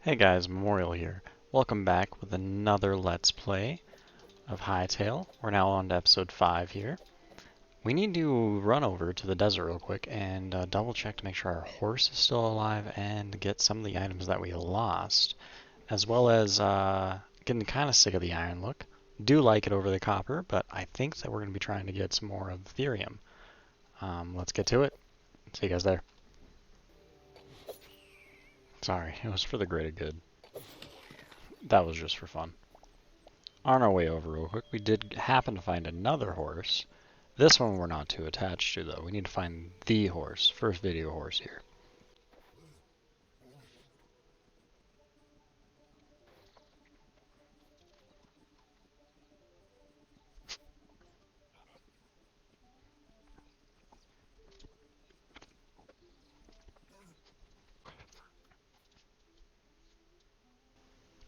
Hey guys, Memorial here. Welcome back with another Let's Play of Hytale. We're now on to episode 5 here. We need to run over to the desert real quick and double check to make sure our horse is still alive and get some of the items that we lost, as well as getting kind of sick of the iron look. Do like it over the copper, but I think that we're going to be trying to get some more of the therium. Let's get to it. See you guys there. Sorry, it was for the greater good. That was just for fun. On our way over real quick, we did happen to find another horse. This one we're not too attached to, though. We need to find the horse. First video horse here.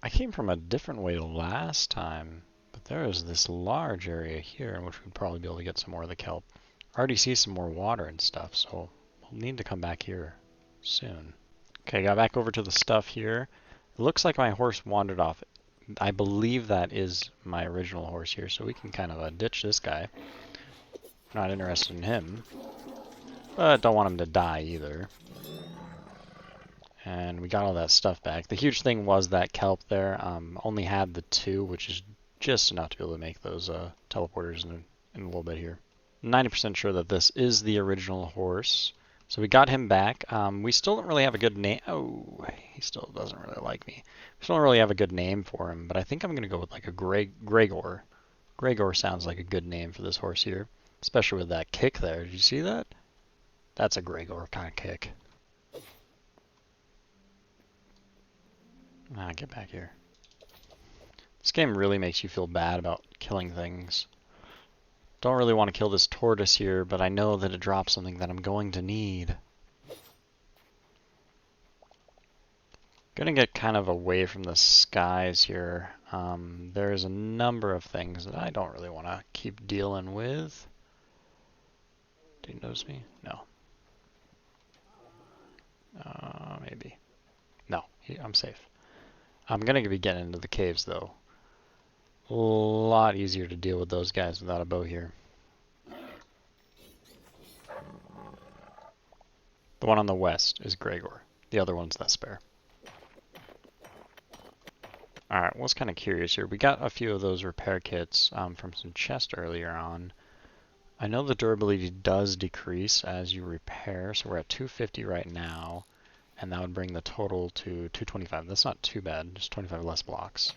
I came from a different way last time, but there is this large area here in which we'd probably be able to get some more of the kelp. I already see some more water and stuff, so we'll need to come back here soon. Okay, got back over to the stuff here. It looks like my horse wandered off. I believe that is my original horse here, so we can kind of ditch this guy. Not interested in him, but don't want him to die either. And we got all that stuff back. The huge thing was that kelp there only had the 2, which is just enough to be able to make those teleporters in a little bit here. 90% sure that this is the original horse. So we got him back. We still don't really have a good name. Oh, he still doesn't really like me. We still don't really have a good name for him, but I think I'm going to go with like a Gregor. Gregor sounds like a good name for this horse here, especially with that kick there. Did you see that? That's a Gregor kind of kick. Ah, get back here. This game really makes you feel bad about killing things. Don't really want to kill this tortoise here, but I know that it drops something that I'm going to need. Gonna get kind of away from the skies here. There's a number of things that I don't really want to keep dealing with. Do you notice me? No. Maybe. No, I'm safe. I'm going to be getting into the caves, though. A lot easier to deal with those guys without a bow here. The one on the west is Gregor. The other one's that spare. Alright, I was kind of curious here. We got a few of those repair kits from some chests earlier on. I know the durability does decrease as you repair, so we're at 250 right now. And that would bring the total to 225. That's not too bad, just 25 less blocks.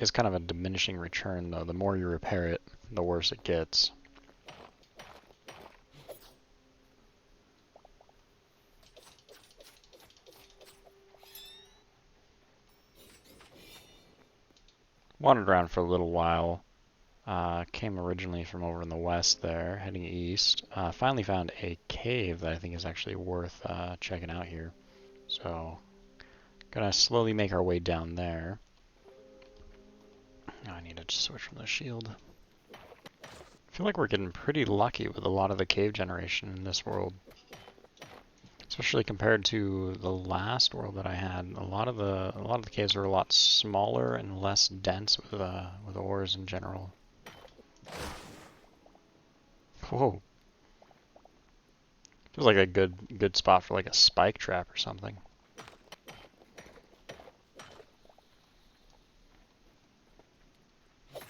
It's kind of a diminishing return, though. The more you repair it, the worse it gets. Wandered around for a little while. Came originally from over in the west there, heading east. Finally found a cave that I think is actually worth checking out here. So, gonna slowly make our way down there. Oh, I need to switch from the shield. I feel like we're getting pretty lucky with a lot of the cave generation in this world. Especially compared to the last world that I had. A lot of the caves are a lot smaller and less dense with ores in general. Whoa. Feels like a good spot for like a spike trap or something. I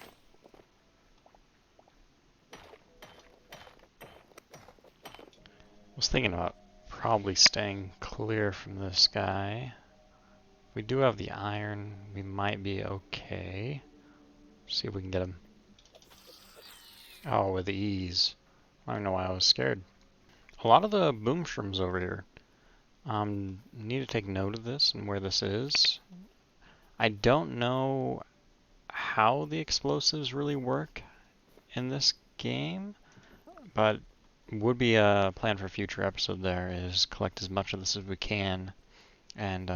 was thinking about probably staying clear from this guy. We do have the iron. We might be okay. See if we can get him. Oh, with ease. I don't know why I was scared. A lot of the boom shrooms over here. Need to take note of this and where this is. I don't know how the explosives really work in this game, but would be a plan for a future episode there is collect as much of this as we can and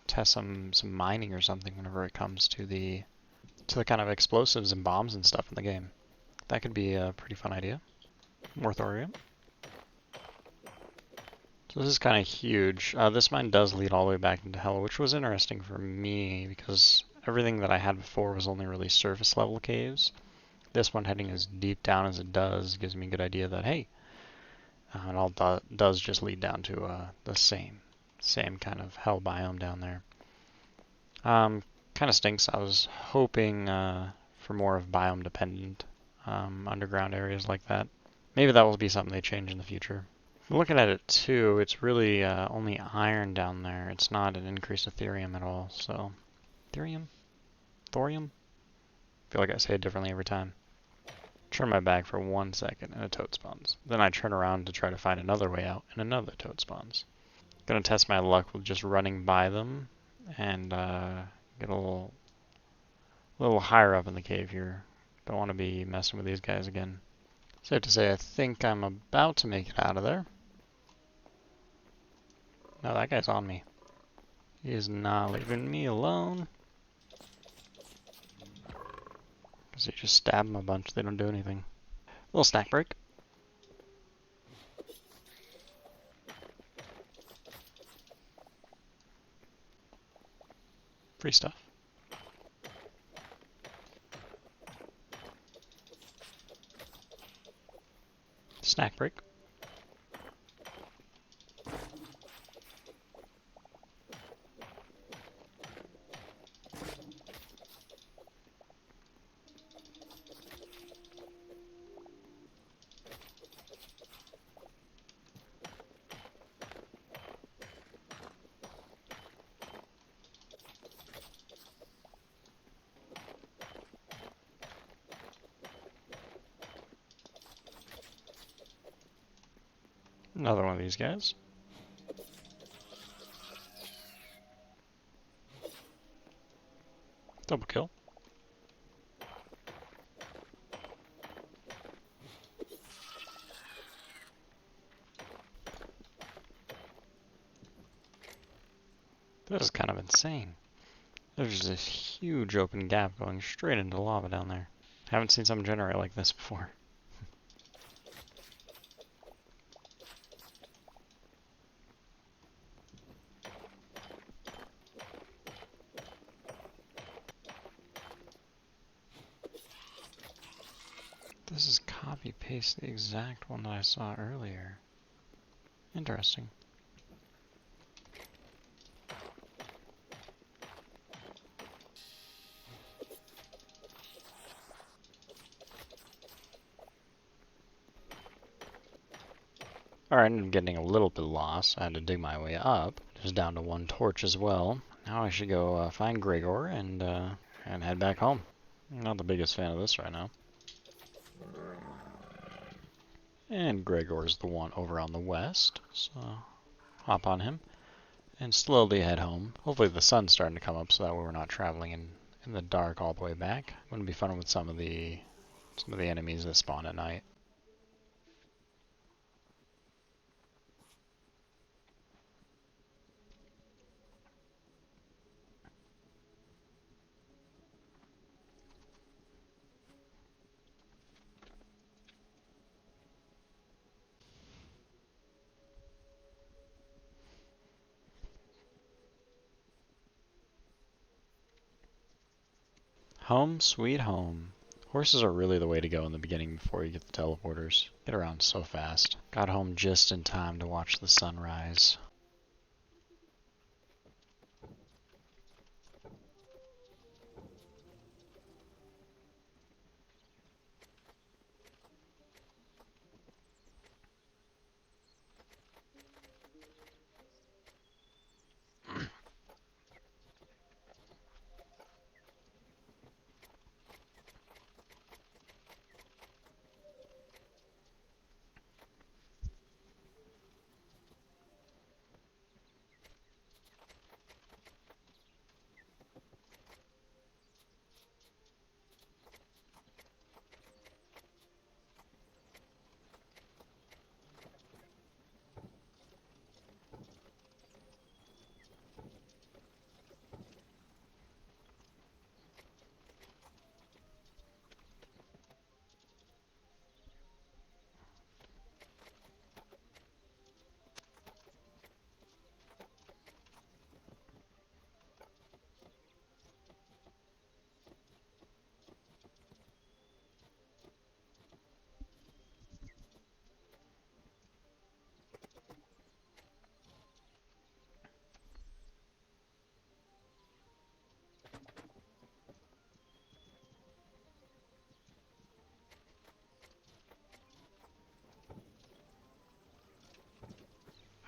test some mining or something whenever it comes to the kind of explosives and bombs and stuff in the game. That could be a pretty fun idea. More thorium. So this is kind of huge. This mine does lead all the way back into hell, which was interesting for me because everything that I had before was only really surface level caves. This one heading as deep down as it does gives me a good idea that, hey, it all does just lead down to the same kind of hell biome down there. Kind of stinks. I was hoping for more of biome dependent underground areas like that. Maybe that will be something they change in the future. Looking at it too, it's really only iron down there. It's not an increase of thorium at all. So, thorium? Thorium? I feel like I say it differently every time. Turn my back for 1 second and a toad spawns. Then I turn around to try to find another way out and another toad spawns. Gonna test my luck with just running by them and get a little higher up in the cave here. Don't want to be messing with these guys again. Safe to say I think I'm about to make it out of there. No, that guy's on me. He is not leaving me alone. Because you just stab them a bunch, they don't do anything. Little snack break. Free stuff. Snack break. Another one of these guys. Double kill. This is kind of insane. There's just this huge open gap going straight into lava down there. Haven't seen something generate like this before. This is copy-paste the exact one that I saw earlier. Interesting. Alright, I ended up getting a little bit lost. I had to dig my way up. Just down to 1 torch as well. Now I should go find Gregor and head back home. Not the biggest fan of this right now. And Gregor's the one over on the west, so hop on him and slowly head home. Hopefully the sun's starting to come up so that way we're not traveling in the dark all the way back. Wouldn't be fun with some of the enemies that spawn at night. Home sweet home. Horses are really the way to go in the beginning before you get the teleporters. Get around so fast. Got home just in time to watch the sunrise.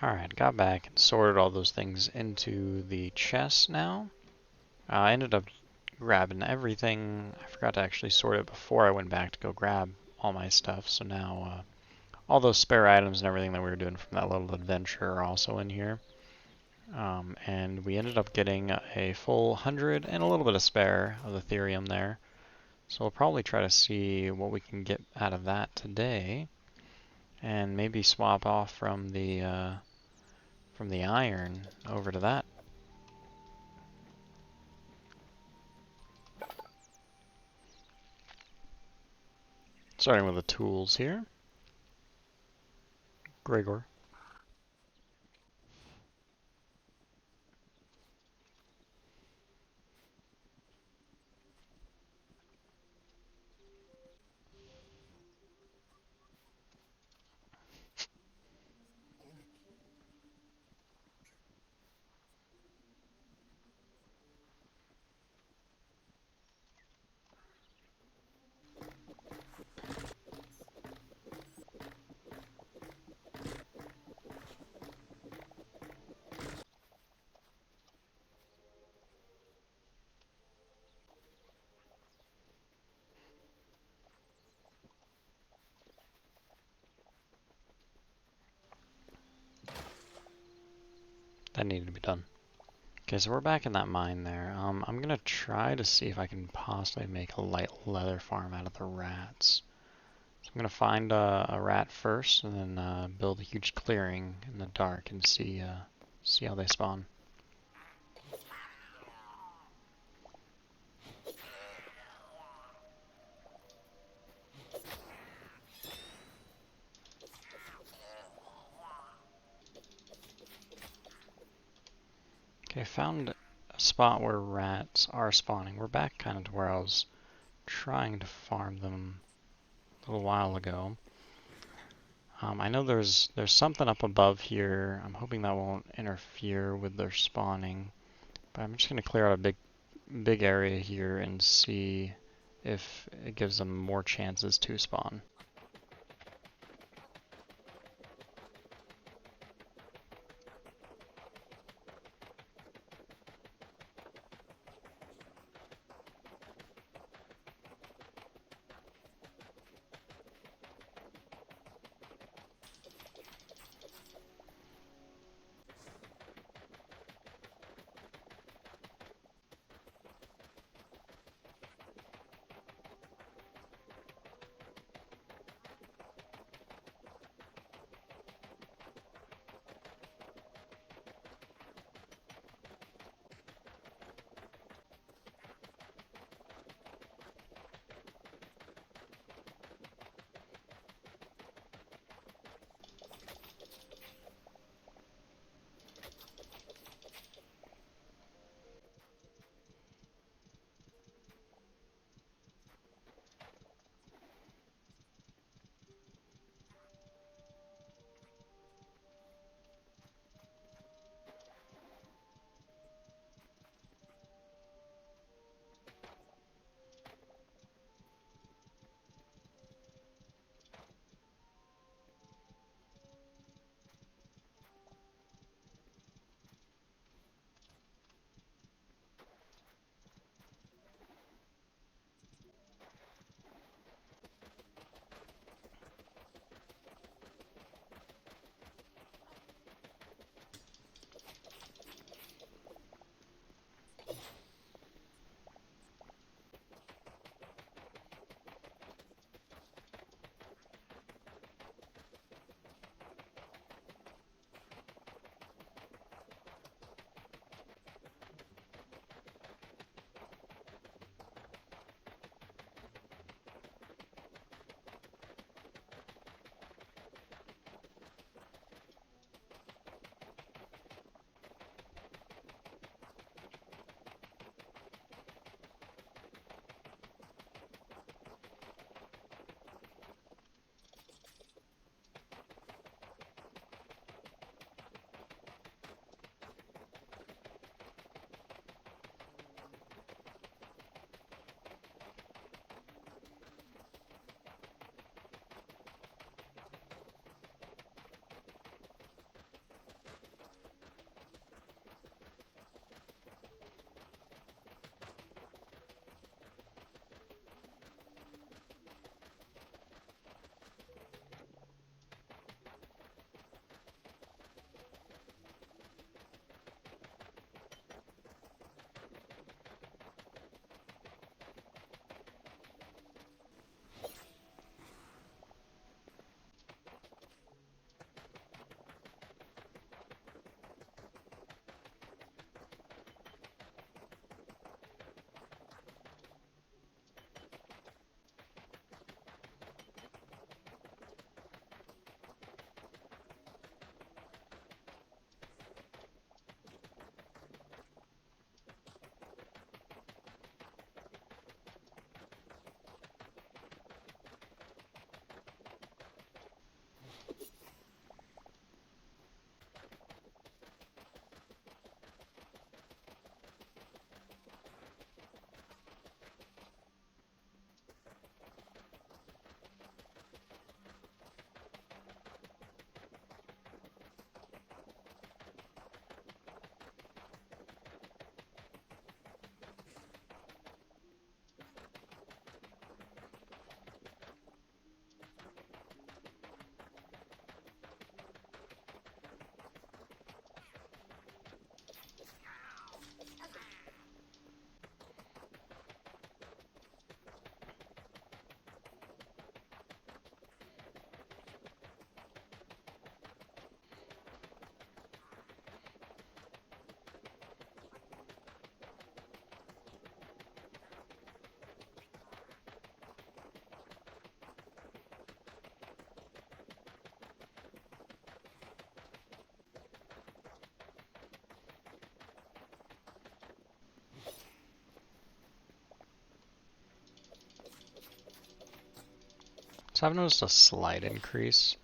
Alright, got back and sorted all those things into the chest now. I ended up grabbing everything. I forgot to actually sort it before I went back to go grab all my stuff, so now all those spare items and everything that we were doing from that little adventure are also in here. And we ended up getting a full 100 and a little bit of spare of the Ethereum there. So we'll probably try to see what we can get out of that today, and maybe swap off from the iron over to that. Starting with the tools here. Gregor. That needed to be done. Okay, so we're back in that mine there. I'm gonna try to see if I can possibly make a light leather farm out of the rats. So I'm gonna find a rat first, and then build a huge clearing in the dark and see how they spawn. Okay, found a spot where rats are spawning. We're back kind of to where I was trying to farm them a little while ago. I know there's something up above here. I'm hoping that won't interfere with their spawning. But I'm just going to clear out a big area here and see if it gives them more chances to spawn. So I've noticed a slight increase.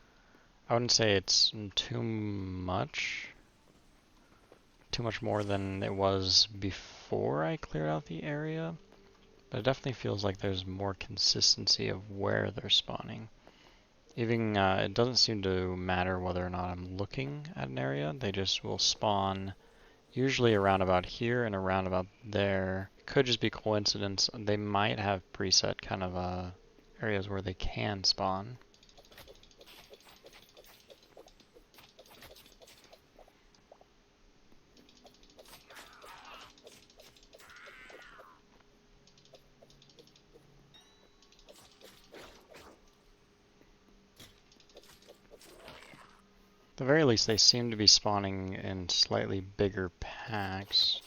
I wouldn't say it's too much more than it was before I cleared out the area, but it definitely feels like there's more consistency of where they're spawning. Even it doesn't seem to matter whether or not I'm looking at an area, they just will spawn usually around about here and around about there. Could just be coincidence. They might have preset kind of areas where they can spawn. At the very least, they seem to be spawning in slightly bigger packs,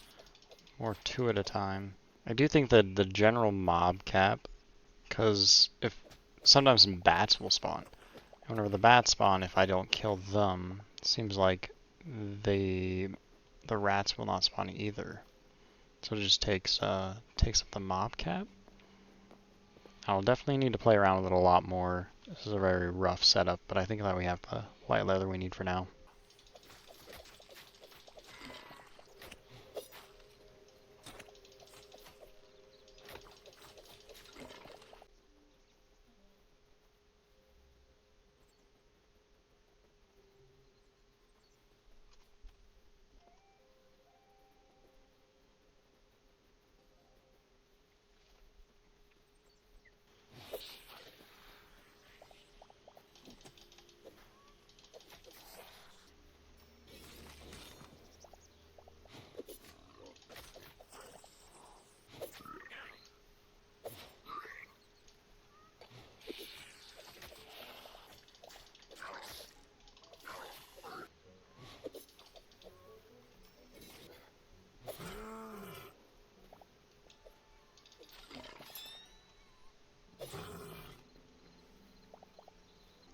or two at a time. I do think that the general mob cap, because if sometimes some bats will spawn. Whenever the bats spawn, if I don't kill them, it seems like the rats will not spawn either. So it just takes up the mob cap. I'll definitely need to play around with it a lot more. This is a very rough setup, but I think that we have the light leather we need for now.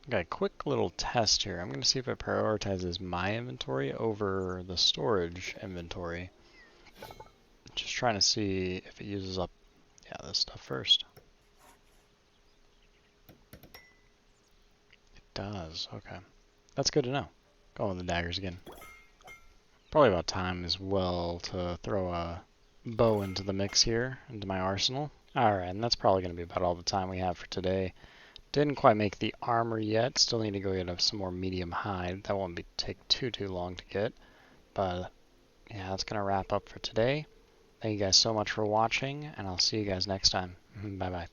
Got a quick little test here. I'm going to see if it prioritizes my inventory over the storage inventory. Just trying to see if it uses up, this stuff first. It does, okay. That's good to know. Going with the daggers again. Probably about time as well to throw a bow into the mix here, into my arsenal. Alright, and that's probably going to be about all the time we have for today. Didn't quite make the armor yet. Still need to go get some more medium hide. That won't take too long to get. But yeah, that's going to wrap up for today. Thank you guys so much for watching, and I'll see you guys next time. Bye-bye.